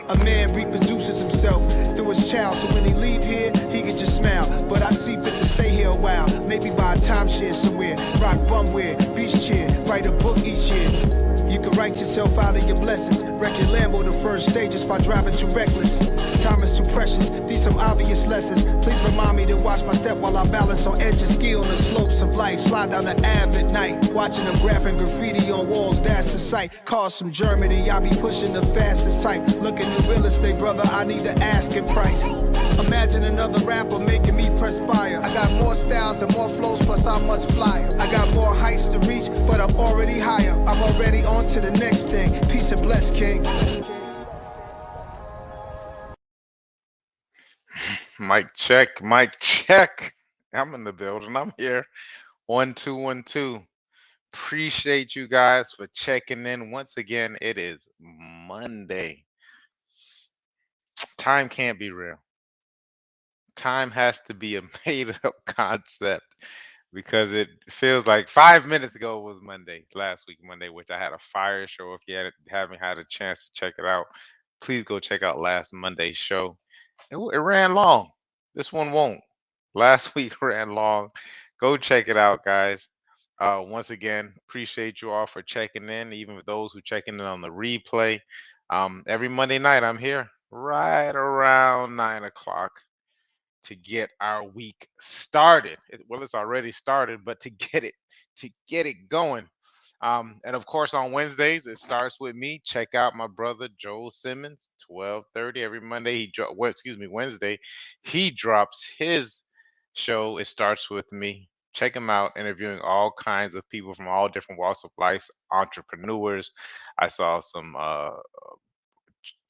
A man reproduces himself through his child, so when he leave here, he can just smile. But I see fit to stay here a while, maybe buy a timeshare somewhere, rock bumwear, beach chair, write a book each year. You can write yourself out of your blessings. Wreck your Lambo the first stages by driving too reckless. Time is too precious, these some obvious lessons. Please remind me to watch my step while I balance on edge of ski on the slopes of life. Slide down the Ave at night, watching them graphing graffiti on walls, that's the sight. Cars from Germany, I be pushing the fastest type. Looking at real estate, brother, I need the asking price. Imagine another rapper making me perspire. I got more styles and more flows, plus I'm much flyer. I got more heights to reach, but I'm already higher. I'm already on to the next thing. Peace and bless, King. Mic check, mic check. I'm in the building. I'm here. 1212. Appreciate you guys for checking in. Once again, it is Monday. Time can't be real. Time has to be a made up concept because it feels like 5 minutes ago was Monday, last week Monday, which I had a fire show. If you haven't had a chance to check it out, please go check out last Monday's show. It ran long. This one won't. Last week ran long. Go check it out, guys. Once again, appreciate you all for checking in, even with those who checking in on the replay. Every Monday night, I'm here right around 9 o'clock to get our week started. Well, it's already started, but to get it going. And of course, on Wednesdays, it starts with me. Check out my brother Joel Simmons, 12:30 every Monday. Wednesday, he drops his show. It starts with me. Check him out, interviewing all kinds of people from all different walks of life, entrepreneurs. I saw some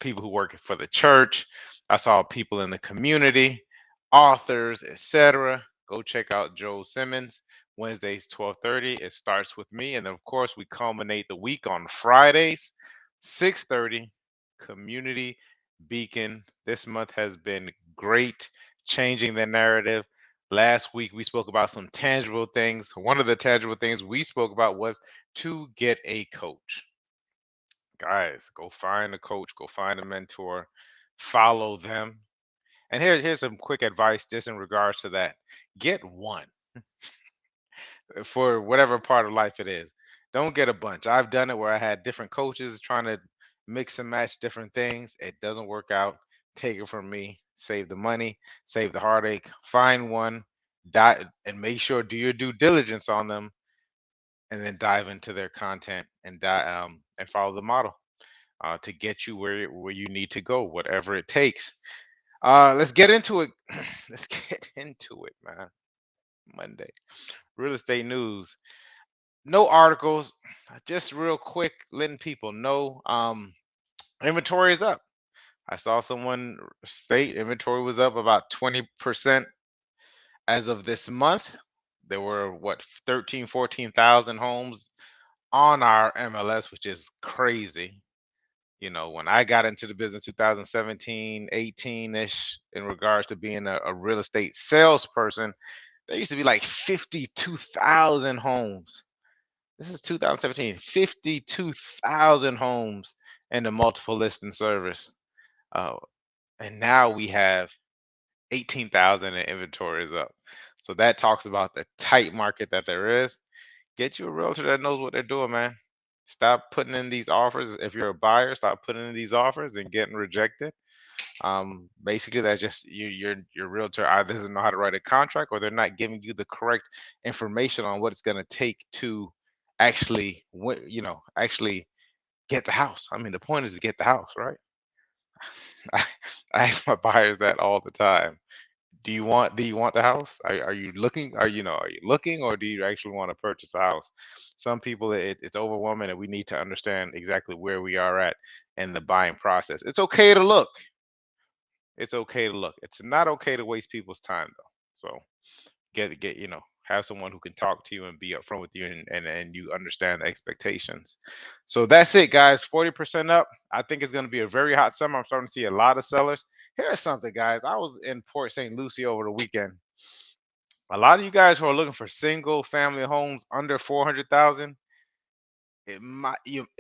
people who work for the church. I saw people in the community, authors, etc. Go check out Joel Simmons. Wednesdays 12:30. It starts with me, and then of course we culminate the week on Fridays 6:30. Community Beacon. This month has been great, changing the narrative. Last week we spoke about some tangible things. One of the tangible things we spoke about was to get a coach. Guys, go find a coach, go find a mentor, follow them. And here's some quick advice just in regards to that. Get one for whatever part of life it is. Don't get a bunch. I've done it where I had different coaches trying to mix and match different things. It doesn't work out. Take it from me. Save the money, save the heartache. Find one, and make sure do your due diligence on them, and then dive into their content and follow the model to get you where you need to go, whatever it takes. Let's get into it. Let's get into it, man. Monday, real estate news. No articles, just real quick, letting people know. Inventory is up. I saw someone state inventory was up about 20% as of this month. There were what 13, 14,000 homes on our MLS, which is crazy. You know, when I got into the business 2017, 18-ish, in regards to being a real estate salesperson, there used to be like 52,000 homes. This is 2017, 52,000 homes in the multiple listing service. Uh, and now we have 18,000 and inventory is up. So that talks about the tight market that there is. Get you a realtor that knows what they're doing, man. Stop putting in these offers. If you're a buyer, stop putting in these offers and getting rejected. Basically, that's just your realtor either doesn't know how to write a contract or they're not giving you the correct information on what it's going to take to actually, actually get the house. I mean, the point is to get the house, right? I, I ask my buyers that all the time. Do you want the house? Are you looking? Are you looking, or do you actually want to purchase a house? Some people it's overwhelming, and we need to understand exactly where we are at in the buying process. It's okay to look. It's okay to look. It's not okay to waste people's time though. So have someone who can talk to you and be upfront with you, and you understand the expectations. So that's it, guys. 40% up. I think it's going to be a very hot summer. I'm starting to see a lot of sellers. Here's something, guys. I was in Port St. Lucie over the weekend. A lot of you guys who are looking for single family homes under 400,000, it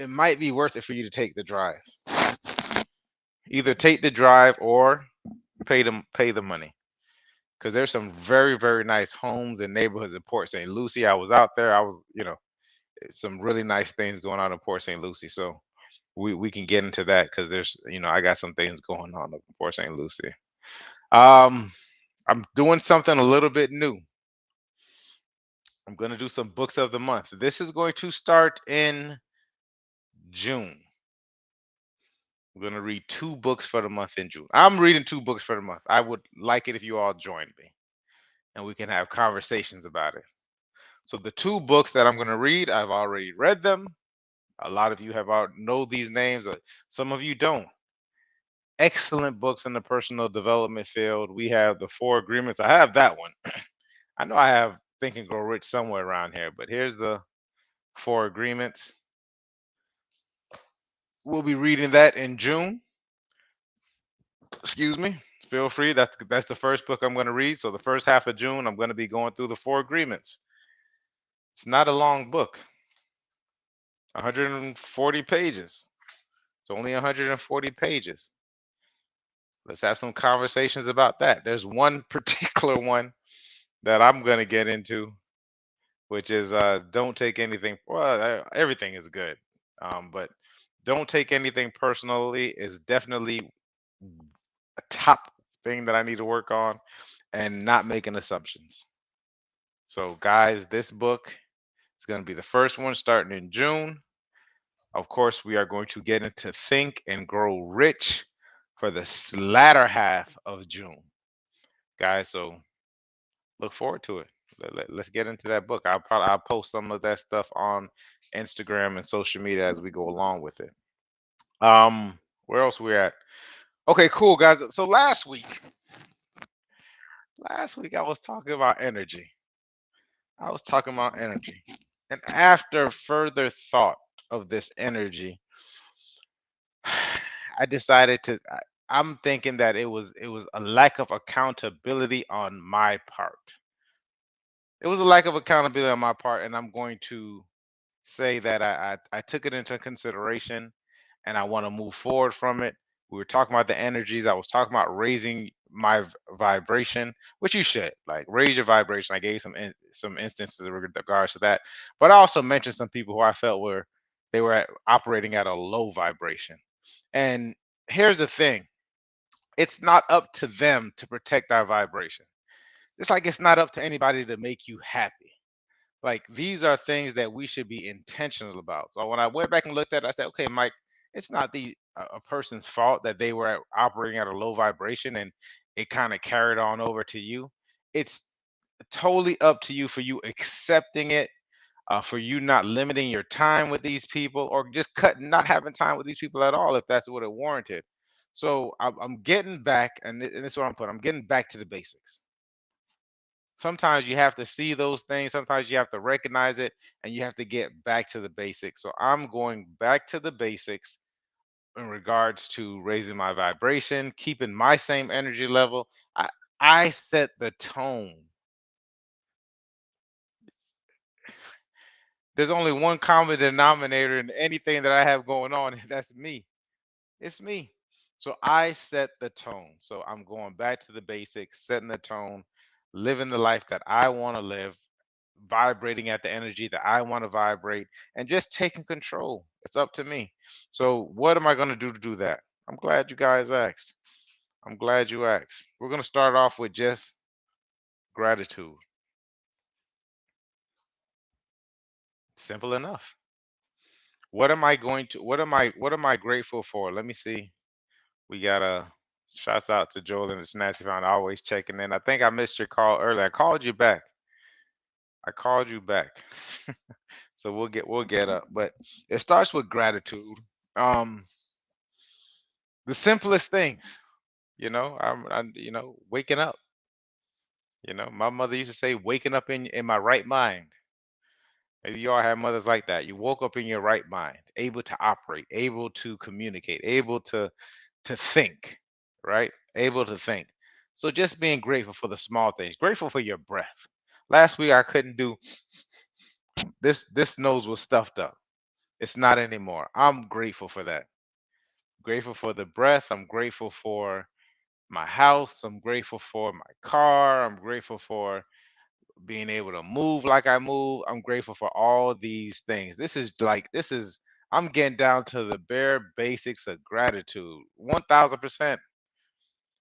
might be worth it for you to take the drive. Either take the drive or pay the money. Because there's some very, very nice homes and neighborhoods in Port St. Lucie. I was out there. I was, some really nice things going on in Port St. Lucie. So we can get into that because there's, I got some things going on in Port St. Lucie. Um, I'm doing something a little bit new. I'm going to do some books of the month. This is going to start in June. I'm going to read 2 books for the month in June. I'm reading 2 books for the month. I would like it if you all joined me and we can have conversations about it. So the 2 books that I'm going to read, I've already read them. A lot of you have already know these names. Some of you don't. Excellent books in the personal development field. We have the 4 Agreements. I have that one. I know I have Think and Grow Rich somewhere around here, but here's the 4 Agreements. We'll be reading that in June. Excuse me. Feel free. That's the first book I'm going to read. So the first half of June, I'm going to be going through the 4 Agreements. It's not a long book. 140 pages. It's only 140 pages. Let's have some conversations about that. There's one particular one that I'm going to get into, which is don't take anything. Well, everything is good, but don't take anything personally is definitely a top thing that I need to work on, and not making assumptions. So, guys, this book is going to be the first one starting in June. Of course, we are going to get into Think and Grow Rich for the latter half of June, guys. So look forward to it. Let's get into that book. I'll post some of that stuff on Instagram and social media as we go along with it. Where else we at? Okay, cool, guys. So last week I was talking about energy. I was talking about energy, and after further thought of this energy, I decided to. I'm thinking that it was a lack of accountability on my part. It was a lack of accountability on my part, and I'm going to say that I took it into consideration and I want to move forward from it. We were talking about the energies. I was talking about raising my vibration, which you should like raise your vibration. I gave some instances in regards to that, but I also mentioned some people who I felt were operating at a low vibration. And here's the thing: it's not up to them to protect our vibration. It's like it's not up to anybody to make you happy. Like these are things that we should be intentional about. So when I went back and looked at it, I said, okay, Mike, it's not a person's fault that they were operating at a low vibration and it kind of carried on over to you. It's totally up to you for you accepting it, for you not limiting your time with these people or just cutting, not having time with these people at all if that's what it warranted. So I'm getting back, and this is what I'm putting. I'm getting back to the basics. Sometimes you have to see those things, sometimes you have to recognize it, and you have to get back to the basics. So I'm going back to the basics in regards to raising my vibration, keeping my same energy level. I set the tone. There's only one common denominator in anything that I have going on, and that's me. It's me. So I set the tone. So I'm going back to the basics, setting the tone, living the life that I want to live, vibrating at the energy that I want to vibrate, and just taking control. It's up to me. So what am I going to do that? I'm glad you guys asked. I'm glad you asked. We're going to start off with just gratitude. Simple enough. What am I grateful for? Let me see. We got a shouts out to Joel and the Snazzy Found always checking in. I think I missed your call earlier. I called you back. I called you back. So we'll get up. But it starts with gratitude. Um, the simplest things, I'm waking up. My mother used to say, waking up in my right mind. Maybe you all have mothers like that. You woke up in your right mind, able to operate, able to communicate, able to think, right? Able to think. So just being grateful for the small things, grateful for your breath. Last week I couldn't do this nose was stuffed up. It's not anymore. I'm grateful for that. grateful for the breath. I'm grateful for my house. I'm grateful for my car. I'm grateful for being able to move like I move. I'm grateful for all these things. I'm getting down to the bare basics of gratitude. 1000%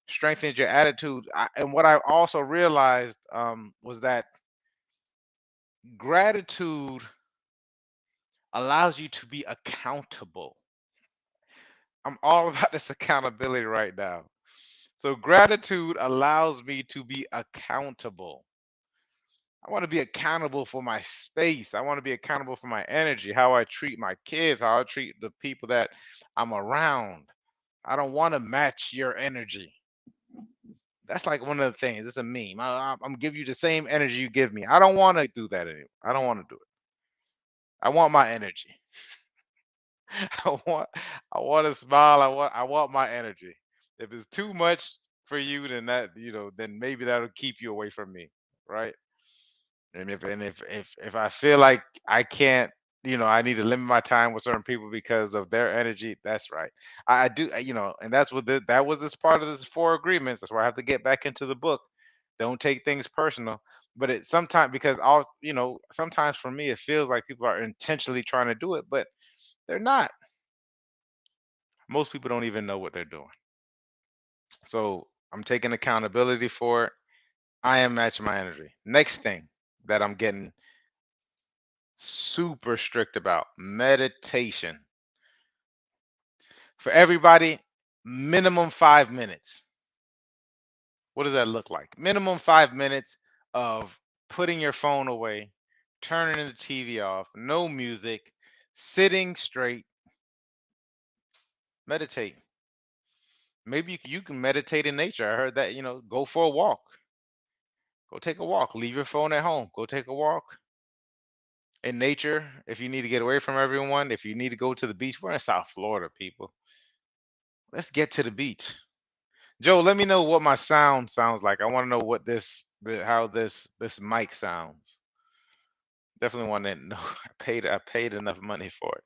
strengthens your attitude. And what I also realized was that gratitude allows you to be accountable. I'm all about this accountability right now. So, gratitude allows me to be accountable. I want to be accountable for my space. I want to be accountable for my energy, how I treat my kids, how I treat the people that I'm around. I don't want to match your energy. That's like one of the things. It's a meme. I'm giving you the same energy you give me. I don't want to do that anymore. I don't want to do it. I want my energy. I want I want to smile. I want my energy. If it's too much for you, then then maybe that'll keep you away from me, right? And if I feel like I can't, I need to limit my time with certain people because of their energy, that's right. I do, and that was this part of this four agreements. That's why I have to get back into the book. Don't take things personal. But it sometimes because sometimes for me it feels like people are intentionally trying to do it, but they're not. Most people don't even know what they're doing. So I'm taking accountability for it. I am matching my energy. Next thing that I'm getting super strict about meditation. For everybody, minimum 5 minutes. What does that look like? Minimum 5 minutes of putting your phone away, turning the TV off, no music, sitting straight, meditate. Maybe you can meditate in nature. I heard that, go for a walk. Go take a walk. Leave your phone at home. Go take a walk in nature. If you need to get away from everyone, if you need to go to the beach, we're in South Florida, people. Let's get to the beach. Joe, let me know what my sound sounds like. I want to know how this mic sounds. Definitely want to know. I paid enough money for it.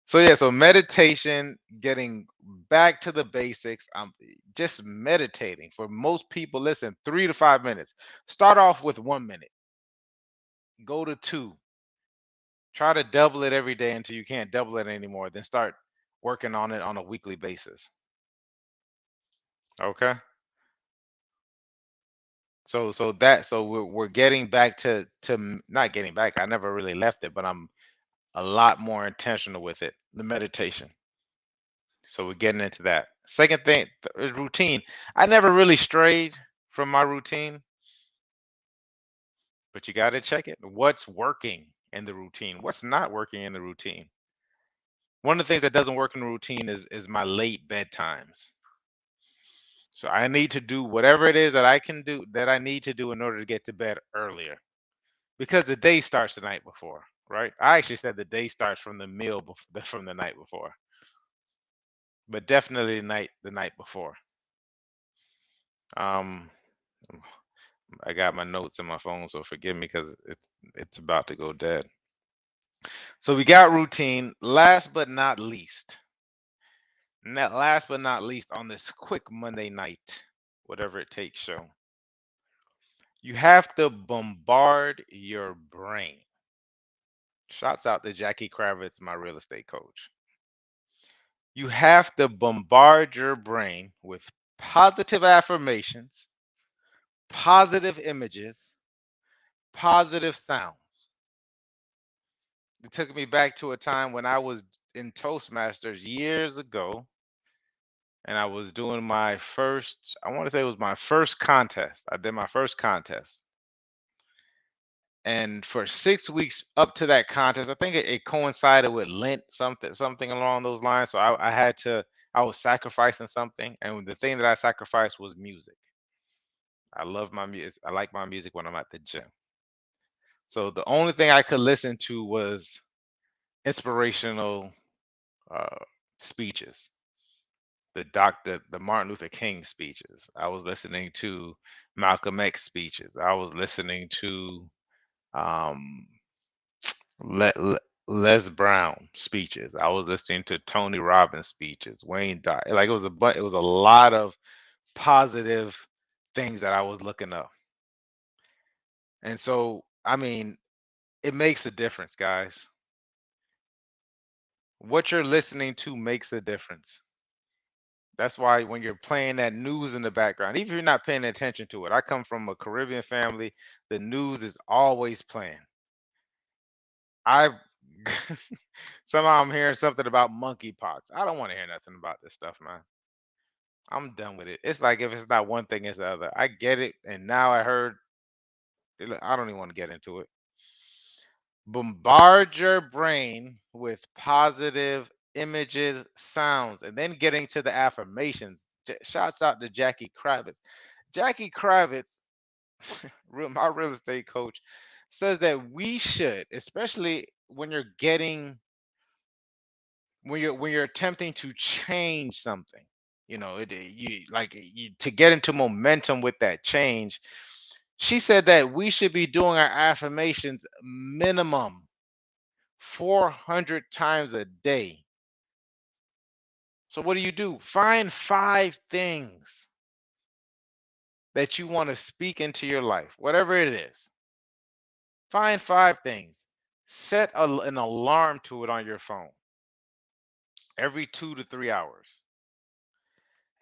So yeah, so meditation, getting back to the basics. I'm just meditating. For most people, listen, 3 to 5 minutes. Start off with 1 minute. Go to two. Try to double it every day until you can't double it anymore. Then start working on it on a weekly basis. Okay. So we're getting back not getting back. I never really left it, but I'm a lot more intentional with it. The meditation. So we're getting into that. Second thing is routine. I never really strayed from my routine, but you got to check it. What's working in the routine? What's not working in the routine? One of the things that doesn't work in the routine is my late bedtimes. So I need to do whatever it is that I can do that I need to do in order to get to bed earlier. Because the day starts the night before, right? I actually said the day starts from the from the night before, but definitely the night before. Um, I got my notes in my phone, so forgive me because it's about to go dead. So we got routine. Last but not least, on this quick Monday night, whatever it takes show, you have to bombard your brain. Shouts out to Jackie Kravitz, my real estate coach. You have to bombard your brain with positive affirmations, positive images, positive sounds. It took me back to a time when I was in Toastmasters years ago, and I was doing my first, I want to say it was my first contest. I did my first contest. And for 6 weeks up to that contest, I think it coincided with Lent, something along those lines. So I was sacrificing something, and the thing that I sacrificed was music. I love my music. I like my music when I'm at the gym. So the only thing I could listen to was inspirational uh, speeches, the Martin Luther King speeches. I was listening to Malcolm X speeches. I was listening to um, Les Brown speeches. I was listening to Tony Robbins speeches, Wayne Dyer. Like it was a lot of positive things that I was looking up. And so, I mean, it makes a difference, guys. What you're listening to makes a difference. That's why when you're playing that news in the background, even if you're not paying attention to it, I come from a Caribbean family, the news is always playing. I somehow I'm hearing something about monkeypox. I don't want to hear nothing about this stuff, man. I'm done with it. It's like if it's not one thing, it's the other. I get it, and now I heard. I don't even want to get into it. Bombard your brain with positive images, sounds, and then getting to the affirmations. Shouts out to Jackie Kravitz. Jackie Kravitz, my real estate coach, says that we should, especially when you're getting when you're attempting to change something, you like you to get into momentum with that change. She said that we should be doing our affirmations minimum 400 times a day. So what do? Find 5 things that you want to speak into your life, whatever it is. Find 5 things. Set an alarm to it on your phone every 2 to 3 hours,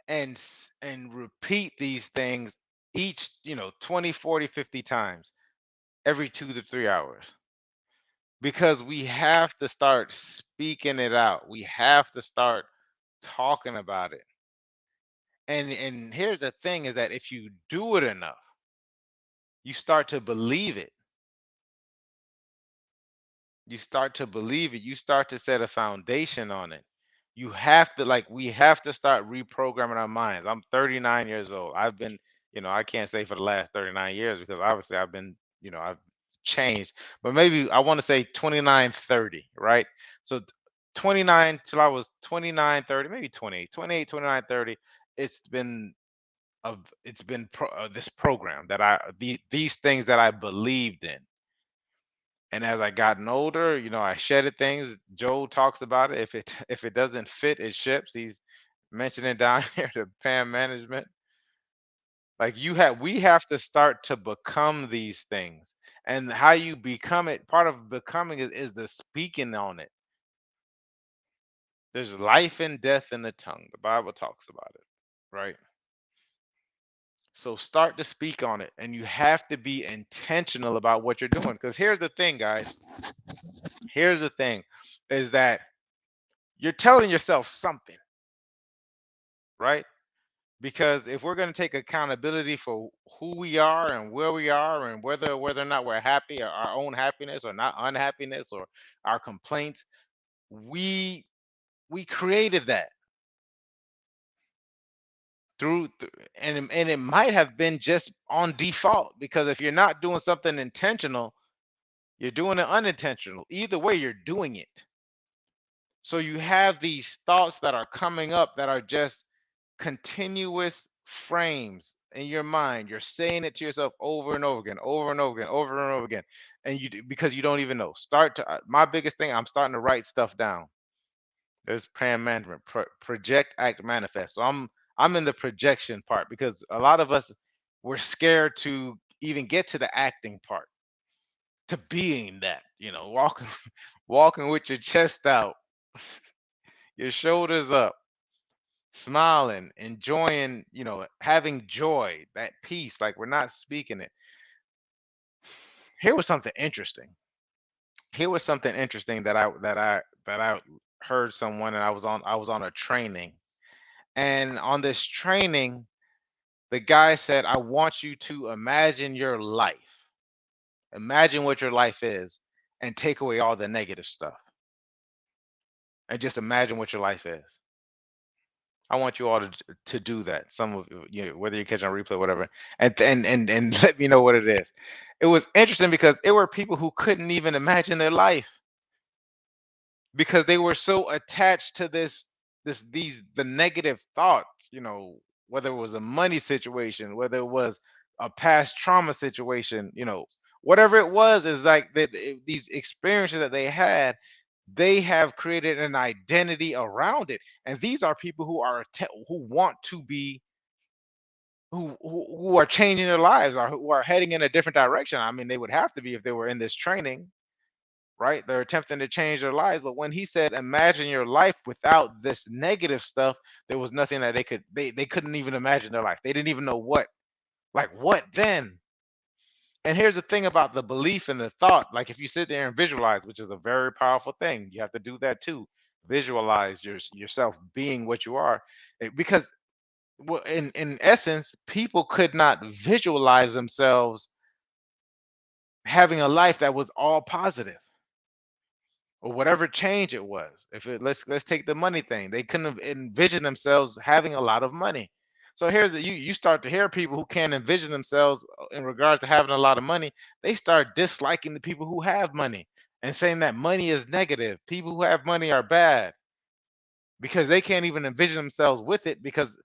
and repeat these things each 20, 40, 50 times every 2 to 3 hours, because we have to start speaking it out. We have to start talking about it. And here's the thing is that if you do it enough, you start to believe it. You start to believe it. You start to set a foundation on it. You have to, like, we have to start reprogramming our minds. I'm 39 years old. I've been, I can't say for the last 39 years because obviously I've been, I've changed, but maybe I want to say 29, 30, right? So 29 till I was 29, 30, maybe 28, 28, 29, 30. It's been this program that these things that I believed in. And as I gotten older, I shedded things. Joe talks about it. If it doesn't fit, it ships. He's mentioning down here the PAM management. Like we have to start to become these things. And how you become it, part of becoming is the speaking on it. There's life and death in the tongue. The Bible talks about it, right? So start to speak on it, and you have to be intentional about what you're doing. Because here's the thing, guys. Here's the thing is that you're telling yourself something, right? Because if we're going to take accountability for who we are and where we are and whether or not we're happy, or our own happiness or not unhappiness or our complaints, we created that and it might have been just on default, because if you're not doing something intentional, you're doing it unintentional. Either way, you're doing it. So you have these thoughts that are coming up that are just continuous frames in your mind. You're saying it to yourself over and over again, over and over again, over and over again. And because you don't even know. My biggest thing, I'm starting to write stuff down. There's PAM management, project, act, manifest. So I'm in the projection part, because a lot of us, we're scared to even get to the acting part, to being that, walking walking with your chest out, your shoulders up, smiling, enjoying, having joy, that peace, like we're not speaking it. Here was something interesting. Here was something interesting that I heard someone, and I was on a training. And on this training, the guy said, I want you to imagine your life. Imagine what your life is and take away all the negative stuff. And just imagine what your life is. I want you all to do that. Some of whether you catch on replay, whatever, and let me know what it is. It was interesting because it were people who couldn't even imagine their life, because they were so attached to the negative thoughts. Whether it was a money situation, whether it was a past trauma situation, whatever it was, is like these experiences that they had. They have created an identity around it, and these are people who are who want to be who are changing their lives, or who are heading in a different direction. I mean, they would have to be if they were in this training, right? They're attempting to change their lives. But when he said, imagine your life without this negative stuff, there was nothing that they couldn't even imagine their life. They didn't even know what, like what then? And here's the thing about the belief and the thought. Like if you sit there and visualize, which is a very powerful thing, you have to do that too. Visualize yourself being what you are. Because well, in essence, people could not visualize themselves having a life that was all positive, or whatever change it was. If it, let's take the money thing, they couldn't have envisioned themselves having a lot of money. So here's the you start to hear people who can't envision themselves in regards to having a lot of money. They start disliking the people who have money and saying that money is negative. People who have money are bad because they can't even envision themselves with it, because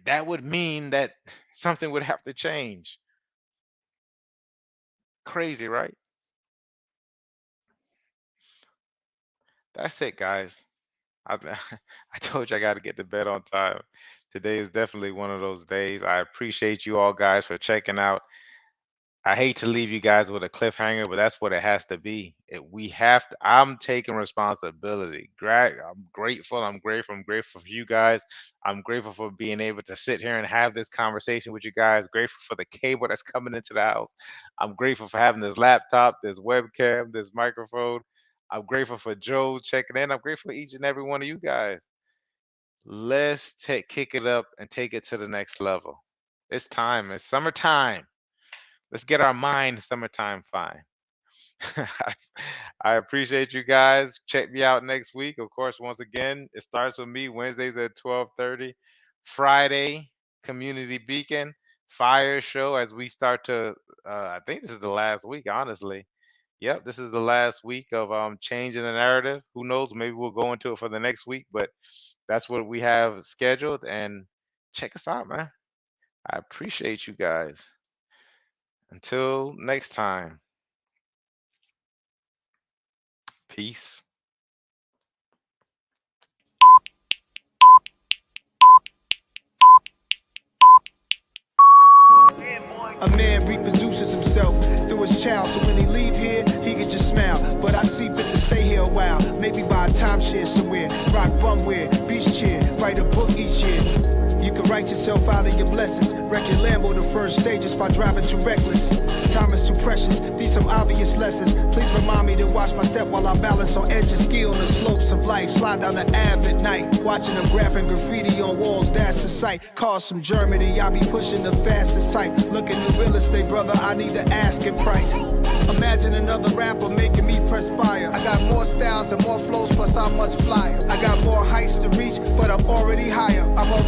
that would mean that something would have to change. Crazy, right? That's it, guys. I I told you I got to get to bed on time. Today is definitely one of those days. I appreciate you all guys for checking out. I hate to leave you guys with a cliffhanger, but that's what it has to be. We have to. I'm taking responsibility. I'm grateful. I'm grateful. I'm grateful for you guys. I'm grateful for being able to sit here and have this conversation with you guys. Grateful for the cable that's coming into the house. I'm grateful for having this laptop, this webcam, this microphone. I'm grateful for Joe checking in. I'm grateful for each and every one of you guys. Let's kick it up and take it to the next level. It's time. It's summertime. Let's get our mind summertime fine. I appreciate you guys. Check me out next week. Of course, once again, it starts with me Wednesdays at 12:30. Friday, Community Beacon Fire Show as we start to I think this is the last week, honestly. Yep, this is the last week of changing the narrative. Who knows? Maybe we'll go into it for the next week, but that's what we have scheduled. And check us out, man. I appreciate you guys. Until next time, peace. A man reproduces himself through his child, so when he leave here, he can just smile. But I see fit to stay here a while, maybe buy a timeshare somewhere, rock bumware, beach chair, write a book each year. You can write yourself out of your blessings. Wreck your Lambo the first stages by driving too reckless. Time is too precious, need some obvious lessons. Please remind me to watch my step while I balance on edges, ski on the slopes of life. Slide down the Ave at night, watching them graphing graffiti on walls, that's the sight. Cars from Germany, I be pushing the fastest type. Looking at real estate, brother, I need the asking price. Imagine another rapper making me perspire. I got more styles and more flows, plus I'm much flyer. I got more heights to reach, but I'm already higher. I'm